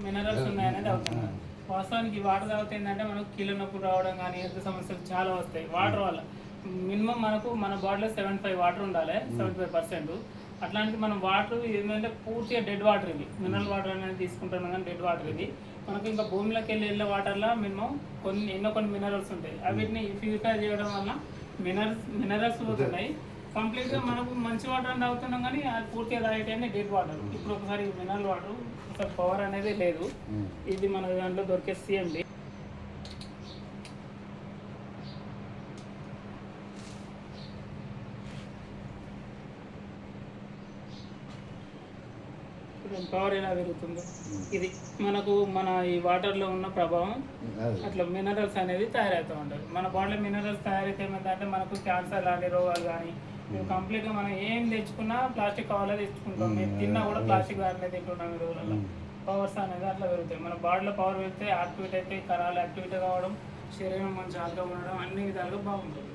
Minerals ఉన్నాయనేది అవుతుంది. వాస్తవానికి ఈ వాటర్ తాగితే ఏంటంటే మనకు కీళ్ళ నొప్పులు రావడం కానీ హెల్త్ సమస్యలు చాలా వస్తాయి వాటర్ వల్ల. మినిమం మనకు మన బాడీలో 75 వాటర్ ఉండాలి, 75%. అట్లాంటి మనం వాటర్ ఏంటంటే పూర్తిగా డెడ్ వాటర్ ఇది. మినరల్ వాటర్ అనేది తీసుకుంటున్నాం కానీ డెడ్ వాటర్ ఇది. మనకు ఇంకా భూమిలోకి వెళ్ళే వాటర్లో మినిమం కొన్ని మినరల్స్ ఉంటాయి. వీటిని ప్యూరిఫై చేయడం వల్ల మినరల్స్ పోతున్నాయి. కంప్లీట్గా మనకు మంచి వాటర్ అని తాగుతున్నాం కానీ అది పూర్తిగా తాగేటనే డెడ్ వాటర్. ఇప్పుడు ఒకసారి మినరల్ వాటర్ ఒకసారి పవర్ అనేది లేదు. ఇది మన దాంట్లో దొరికే CMD. పవర్ ఎలా పెరుగుతుందో ఇది మనకు మన ఈ వాటర్లో ఉన్న ప్రభావం అట్లా మినరల్స్ అనేది తయారవుతూ ఉంటుంది. మన బాడీలో మినరల్స్ తయారైతే ఏమంటే మనకు క్యాన్సర్ లాంటి రోగాలు కానీ మేము కంప్లీట్గా మనం ఏం తెచ్చుకున్నా ప్లాస్టిక్ కవర్లో తెచ్చుకుంటాం. మేము తిన్నా కూడా ప్లాస్టిక్ దాంట్లో తింటున్నాం. ఈ రోజులలో పవర్స్ అనేది అట్లా పెరుగుతాయి. మన బాడీలో పవర్ పెరిగితే యాక్టివేట్ అయితే కణాలు యాక్టివేట్ కావడం, శరీరం మంచి ఆరోగ్యంగా ఉండడం అన్ని విధాలుగా బాగుంటుంది.